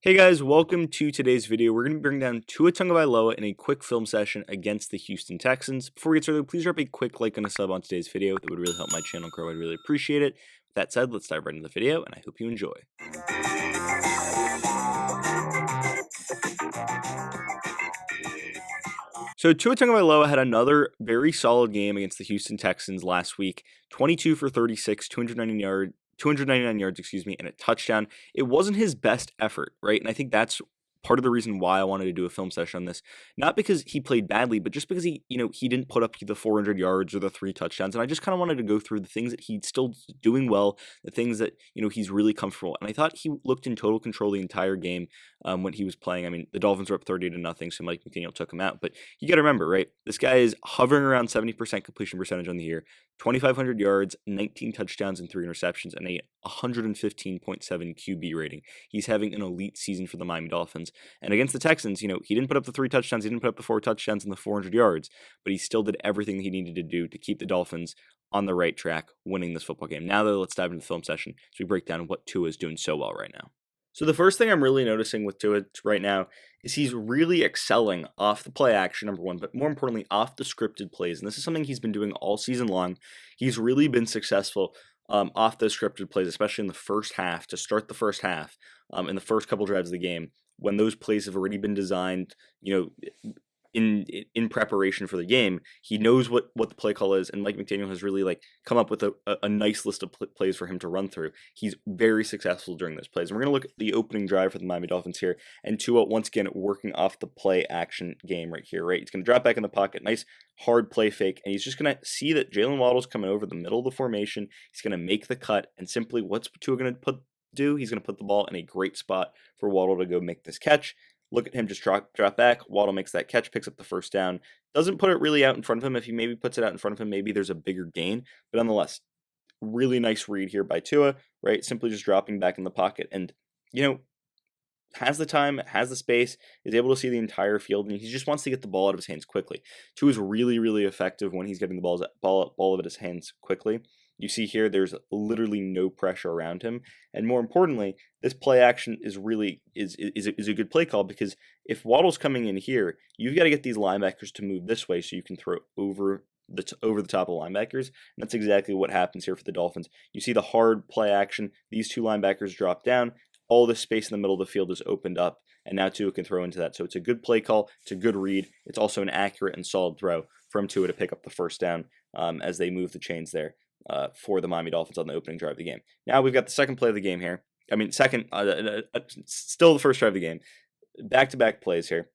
Hey guys, welcome to today's video. We're going to bring down Tua Tagovailoa in a quick film session against the Houston Texans. Before we get started, please drop a quick like and a sub on today's video. That would really help my channel grow. I'd really appreciate it. With that said, let's dive right into the video, and I hope you enjoy. So Tua Tagovailoa had another very solid game against the Houston Texans last week. 22 for 36, 299 yards, and a touchdown. It wasn't his best effort, right? And I think that's part of the reason why I wanted to do a film session on this. Not because he played badly, but just because he didn't put up the 400 yards or the 3 touchdowns. And I just kind of wanted to go through the things that he's still doing well, the things that, he's really comfortable. And I thought he looked in total control the entire game when he was playing. I mean, the Dolphins were up 30-0, so Mike McDaniel took him out. But you got to remember, right? This guy is hovering around 70% completion percentage on the year, 2,500 yards, 19 touchdowns, and 3 interceptions, and a 115.7 QB rating. He's having an elite season for the Miami Dolphins. And against the Texans, he didn't put up the 3 touchdowns, he didn't put up the 4 touchdowns and the 400 yards, but he still did everything he needed to do to keep the Dolphins on the right track, winning this football game. Now, though, let's dive into the film session so we break down what Tua is doing so well right now. So the first thing I'm really noticing with Tua right now is he's really excelling off the play action, number one, but more importantly, off the scripted plays. And this is something he's been doing all season long. He's really been successful off those scripted plays, especially in the first half, to start the first half, in the first couple drives of the game, when those plays have already been designed, in preparation for the game. He knows what the play call is, and Mike McDaniel has really come up with a nice list of plays for him to run through. He's very successful during those plays. And we're going to look at the opening drive for the Miami Dolphins here, and Tua once again working off the play action game right here, right? He's going to drop back in the pocket, nice hard play fake, and he's just going to see that Jaylen Waddle's coming over the middle of the formation. He's going to make the cut, and simply what's Tua going to do? He's going to put the ball in a great spot for Waddle to go make this catch. Look at him just drop back. Waddle makes that catch, picks up the first down. Doesn't put it really out in front of him. If he maybe puts it out in front of him, maybe there's a bigger gain. But nonetheless, really nice read here by Tua, right? Simply just dropping back in the pocket. And, has the time, has the space, is able to see the entire field, and he just wants to get the ball out of his hands quickly. Tua is really, really effective when he's getting the ball out of his hands quickly. You see here, there's literally no pressure around him. And more importantly, this play action is really is a good play call, because if Waddle's coming in here, you've got to get these linebackers to move this way so you can throw over the top of linebackers. And that's exactly what happens here for the Dolphins. You see the hard play action. These 2 linebackers drop down. All the space in the middle of the field is opened up, and now Tua can throw into that. So it's a good play call. It's a good read. It's also an accurate and solid throw from Tua to pick up the first down as they move the chains there. For the Miami Dolphins on the opening drive of the game. Now we've got the second play of the game here. I mean, still the first drive of the game. Back-to-back plays here.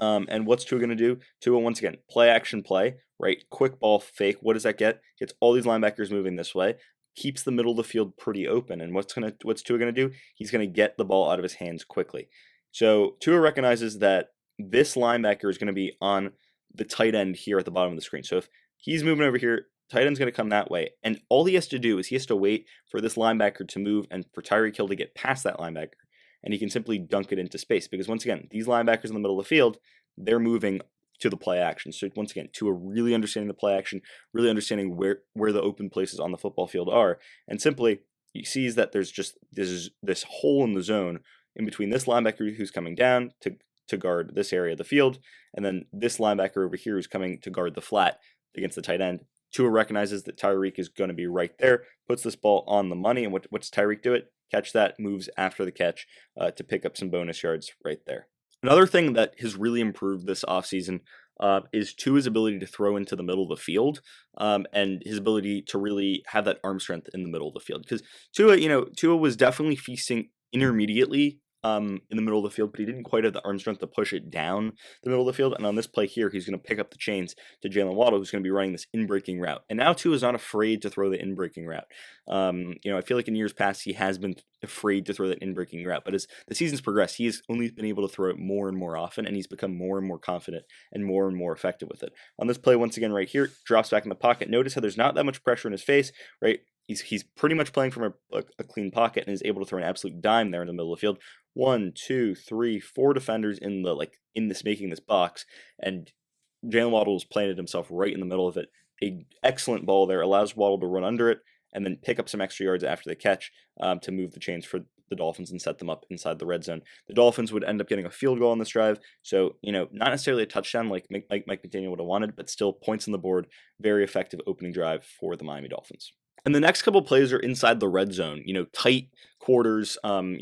And what's Tua going to do? Tua, once again, play action play, right? Quick ball fake. What does that get? Gets all these linebackers moving this way. Keeps the middle of the field pretty open. And what's Tua going to do? He's going to get the ball out of his hands quickly. So Tua recognizes that this linebacker is going to be on the tight end here at the bottom of the screen. So if he's moving over here, tight end's going to come that way, and all he has to do is he has to wait for this linebacker to move and for Tyreek to get past that linebacker, and he can simply dunk it into space, because once again, these linebackers in the middle of the field, they're moving to the play action. So once again, Tua really understanding the play action, really understanding where the open places on the football field are, and simply he sees that there's just this hole in the zone in between this linebacker who's coming down to guard this area of the field, and then this linebacker over here who's coming to guard the flat against the tight end. Tua recognizes that Tyreek is going to be right there, puts this ball on the money, and what's Tyreek do it? Catch that, moves after the catch to pick up some bonus yards right there. Another thing that has really improved this offseason is Tua's ability to throw into the middle of the field, and his ability to really have that arm strength in the middle of the field. Because Tua was definitely feasting intermediately in the middle of the field, but he didn't quite have the arm strength to push it down the middle of the field. And on this play here, he's going to pick up the chains to Jaylen Waddle, who's going to be running this in-breaking route. And now Tua is not afraid to throw the in-breaking route. I feel like in years past, he has been afraid to throw that in-breaking route. But as the season's progressed, he has only been able to throw it more and more often, and he's become more and more confident and more effective with it. On this play, once again, right here, drops back in the pocket. Notice how there's not that much pressure in his face, right? He's pretty much playing from a clean pocket and is able to throw an absolute dime there in the middle of the field. 1, 2, 3, 4 defenders in making this box, and Jaylen Waddle is planted himself right in the middle of it. A excellent ball there, allows Waddle to run under it and then pick up some extra yards after the catch to move the chains for the Dolphins and set them up inside the red zone. The Dolphins would end up getting a field goal on this drive, so not necessarily a touchdown like Mike McDaniel would have wanted, but still points on the board. Very effective opening drive for the Miami Dolphins. And the next couple plays are inside the red zone, tight quarters. On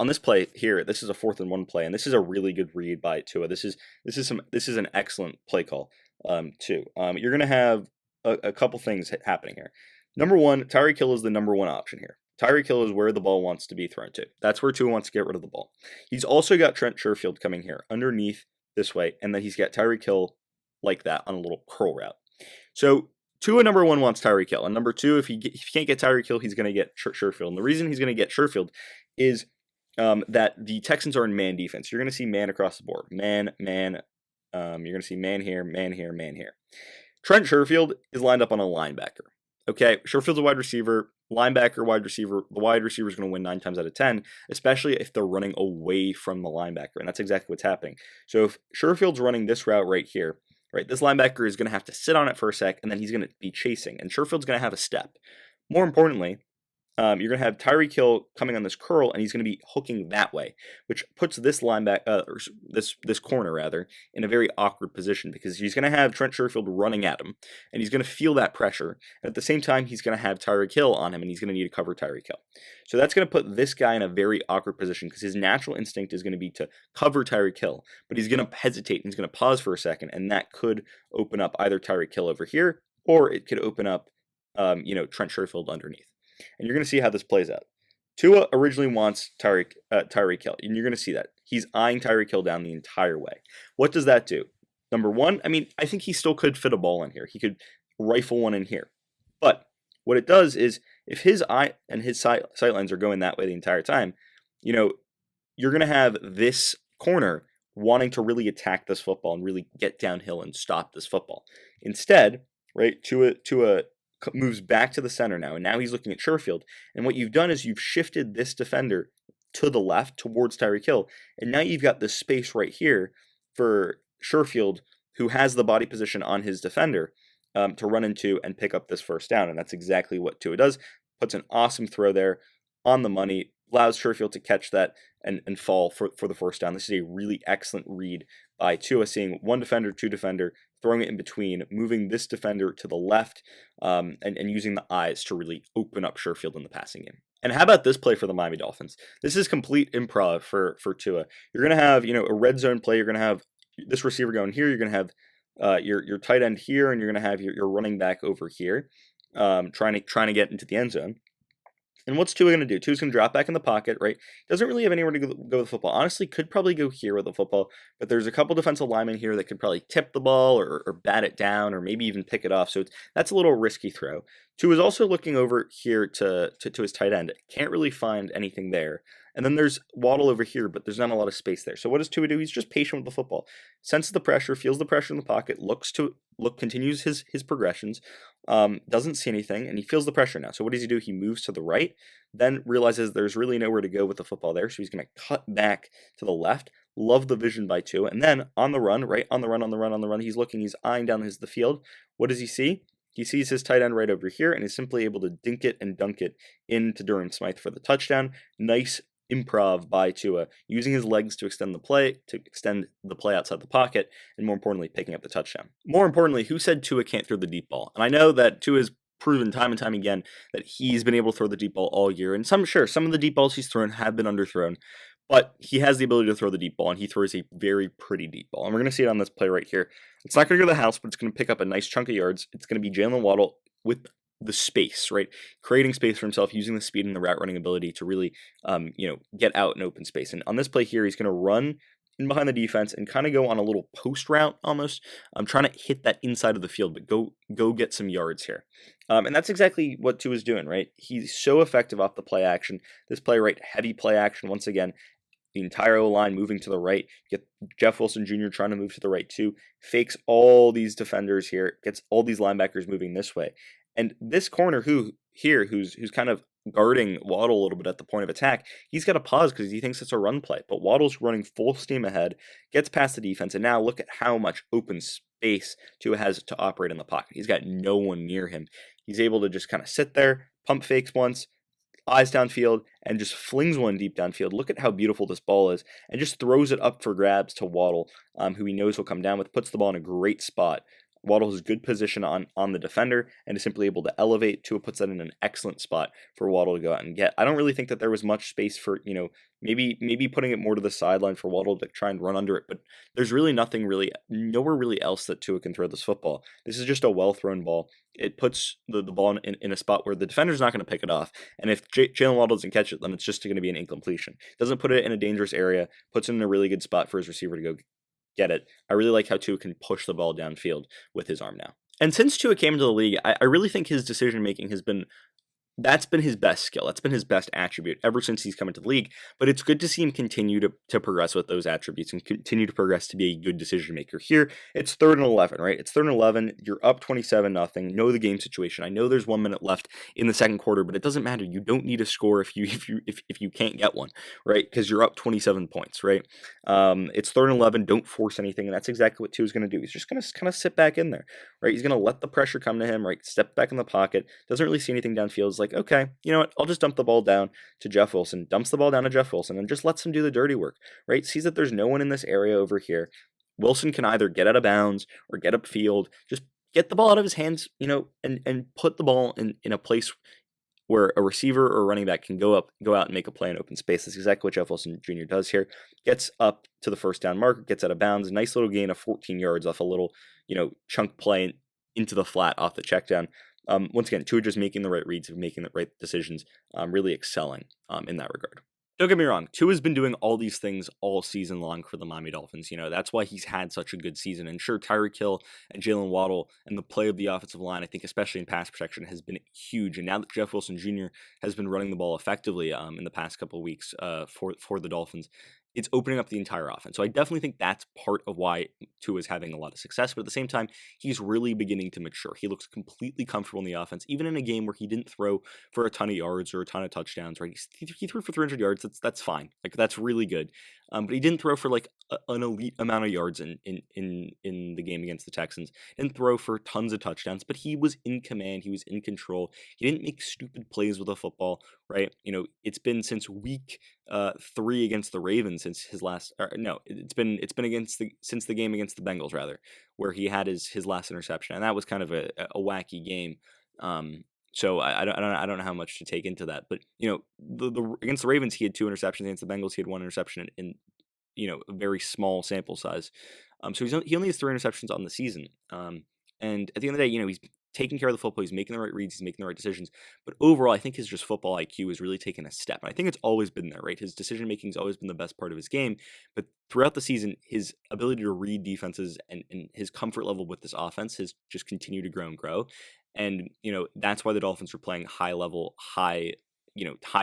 this play here, this is a 4th and 1 play, and this is a really good read by Tua. This is an excellent play call, too. You're gonna have a couple things happening here. Number one, Tyreek Hill is the number one option here. Tyreek Hill is where the ball wants to be thrown to. That's where Tua wants to get rid of the ball. He's also got Trent Sherfield coming here underneath this way, and then he's got Tyreek Hill like that on a little curl route. So Tua, number one, wants Tyreek Hill, and number two, if he can't get Tyreek Hill, he's going to get Sherfield. And the reason he's going to get Sherfield is that the Texans are in man defense. You're going to see man across the board. Man. You're going to see man here, man here, man here. Trent Sherfield is lined up on a linebacker. Okay, Sherfield's a wide receiver, linebacker, wide receiver. The wide receiver is going to win 9 times out of 10, especially if they're running away from the linebacker, and that's exactly what's happening. So if Sherfield's running this route right here, right, this linebacker is going to have to sit on it for a sec, and then he's going to be chasing, and Sherfield's going to have a step. More importantly, you're going to have Tyreek Hill coming on this curl, and he's going to be hooking that way, which puts this this corner rather, in a very awkward position because he's going to have Trent Sherfield running at him, and he's going to feel that pressure. And at the same time, he's going to have Tyreek Hill on him, and he's going to need to cover Tyreek Hill. So that's going to put this guy in a very awkward position because his natural instinct is going to be to cover Tyreek Hill, but he's going to hesitate and he's going to pause for a second, and that could open up either Tyreek Hill over here, or it could open up, Trent Sherfield underneath. And you're going to see how this plays out. Tua originally wants Tyreek Hill, and you're going to see that. He's eyeing Tyreek Hill down the entire way. What does that do? Number one, I think he still could fit a ball in here. He could rifle one in here. But what it does is, if his eye and his sight lines are going that way the entire time, you're going to have this corner wanting to really attack this football and really get downhill and stop this football. Instead, right, Tua moves back to the center now, and now he's looking at Sherfield. And what you've done is you've shifted this defender to the left towards Tyreek Hill, and now you've got this space right here for Sherfield, who has the body position on his defender, to run into and pick up this first down. And that's exactly what Tua does. Puts an awesome throw there on the money, allows Sherfield to catch that and fall for the first down. This is a really excellent read by Tua, seeing one defender, two defender, throwing it in between, moving this defender to the left, and using the eyes to really open up Sherfield in the passing game. And how about this play for the Miami Dolphins? This is complete improv for Tua. You're going to have, a red zone play. You're going to have this receiver going here. You're going to have your tight end here, and you're going to have your running back over here, trying to get into the end zone. And what's Tua going to do? Tua's going to drop back in the pocket, right? Doesn't really have anywhere to go with the football. Honestly, could probably go here with the football, but there's a couple defensive linemen here that could probably tip the ball or bat it down or maybe even pick it off. So that's a little risky throw. Tua is also looking over here to his tight end. Can't really find anything there. And then there's Waddle over here, but there's not a lot of space there. So what does Tua do? He's just patient with the football. Senses the pressure, feels the pressure in the pocket, continues his progressions, doesn't see anything, and he feels the pressure now. So what does he do? He moves to the right, then realizes there's really nowhere to go with the football there, so he's going to cut back to the left. Love the vision by Tua. And then on the run, right, on the run, he's eyeing down the field. What does he see? He sees his tight end right over here and is simply able to dink it and dunk it into Durham Smythe for the touchdown. Nice improv by Tua, using his legs to extend the play outside the pocket, and more importantly, picking up the touchdown. More importantly, who said Tua can't throw the deep ball? And I know that Tua has proven time and time again that he's been able to throw the deep ball all year, and some of the deep balls he's thrown have been underthrown, but he has the ability to throw the deep ball, and he throws a very pretty deep ball. And we're going to see it on this play right here. It's not going to go to the house, but it's going to pick up a nice chunk of yards. It's going to be Jaylen Waddle with the space, right? Creating space for himself, using the speed and the route running ability to really, get out in open space. And on this play here, he's going to run in behind the defense and kind of go on a little post route almost. I'm trying to hit that inside of the field, but go get some yards here. And that's exactly what Tua is doing, right? He's so effective off the play action. This play, right, heavy play action once again. The entire O-line moving to the right. Get Jeff Wilson Jr. trying to move to the right too. Fakes all these defenders here. Gets all these linebackers moving this way. And this corner who's kind of guarding Waddle a little bit at the point of attack, he's got to pause because he thinks it's a run play. But Waddle's running full steam ahead, gets past the defense, and now look at how much open space Tua has to operate in the pocket. He's got no one near him. He's able to just kind of sit there, pump fakes once, eyes downfield and just flings one deep downfield. Look at how beautiful this ball is, and just throws it up for grabs to Waddle, who he knows will come down with, puts the ball in a great spot. Waddle has good position on the defender and is simply able to elevate. Tua puts that in an excellent spot for Waddle to go out and get. I don't really think that there was much space for, maybe putting it more to the sideline for Waddle to try and run under it, but there's really nowhere really else that Tua can throw this football. This is just a well-thrown ball. It puts the ball in a spot where the defender's not going to pick it off, and if Jaylen Waddle doesn't catch it, then it's just going to be an incompletion. Doesn't put it in a dangerous area, puts it in a really good spot for his receiver to go get it. I really like how Tua can push the ball downfield with his arm now. And since Tua came into the league, I really think his decision making that's been his best skill. That's been his best attribute ever since he's come into the league. But it's good to see him continue to progress with those attributes and continue to progress to be a good decision maker. Here, it's 3rd and 11, right? It's 3rd and 11. You're up 27-0. Know the game situation. I know there's 1 minute left in the second quarter, but it doesn't matter. You don't need a score if you can't get one, right? Because you're up 27 points, right? It's 3rd and 11. Don't force anything, and that's exactly what Tua's going to do. He's just going to kind of sit back in there, right? He's going to let the pressure come to him, right? Step back in the pocket. Doesn't really see anything downfield. Is like, okay, you know what? I'll just dump the ball down to Jeff Wilson. Dumps the ball down to Jeff Wilson and just lets him do the dirty work, right? Sees that there's no one in this area over here. Wilson can either get out of bounds or get upfield. Just get the ball out of his hands, and put the ball in a place where a receiver or a running back can go out and make a play in open space. That's exactly what Jeff Wilson Jr. does here. Gets up to the first down marker, gets out of bounds. A nice little gain of 14 yards off a little, chunk play into the flat off the check down. Once again, Tua just making the right reads and making the right decisions, really excelling in that regard. Don't get me wrong, Tua's been doing all these things all season long for the Miami Dolphins. That's why he's had such a good season. And sure, Tyreek Hill and Jaylen Waddle and the play of the offensive line, I think especially in pass protection, has been huge. And now that Jeff Wilson Jr. has been running the ball effectively in the past couple of weeks for the Dolphins, it's opening up the entire offense. So I definitely think that's part of why Tua is having a lot of success. But at the same time, he's really beginning to mature. He looks completely comfortable in the offense, even in a game where he didn't throw for a ton of yards or a ton of touchdowns. Right? He threw for 300 yards. That's fine. Like, that's really good. But he didn't throw for like an elite amount of yards in the game against the Texans. Didn't throw for tons of touchdowns, but he was in command. He was in control. He didn't make stupid plays with the football, right? It's been since week 3 against the Ravens since his last. It's been since the game against the Bengals, rather, where he had his last interception, and that was kind of a wacky game. So I don't know how much to take into that, but the against the Ravens he had 2 interceptions. Against the Bengals he had 1 interception in a very small sample size. So he only has 3 interceptions on the season. And at the end of the day, he's taking care of the football. He's making the right reads. He's making the right decisions. But overall, I think his just football IQ has really taken a step. And I think it's always been there, right? His decision making has always been the best part of his game. But throughout the season, his ability to read defenses and his comfort level with this offense has just continued to grow and grow. And that's why the Dolphins are playing high level, high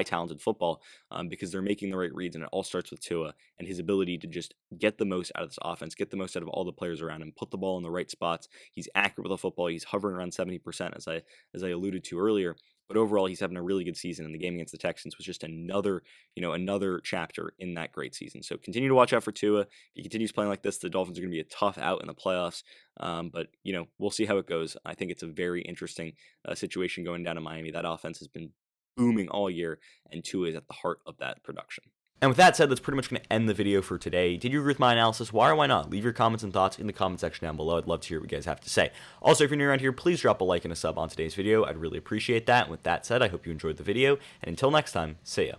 talented football, because they're making the right reads, and it all starts with Tua and his ability to just get the most out of this offense, get the most out of all the players around him, put the ball in the right spots. He's accurate with the football. He's hovering around 70%, as I alluded to earlier. But overall, he's having a really good season, and the game against the Texans was just another chapter in that great season. So continue to watch out for Tua. If he continues playing like this, the Dolphins are going to be a tough out in the playoffs. But we'll see how it goes. I think it's a very interesting situation going down to Miami. That offense has been booming all year, and Tua is at the heart of that production. And with that said, that's pretty much going to end the video for today. Did you agree with my analysis? Why or why not? Leave your comments and thoughts in the comment section down below. I'd love to hear what you guys have to say. Also, if you're new around here, please drop a like and a sub on today's video. I'd really appreciate that. And with that said, I hope you enjoyed the video. And until next time, see ya.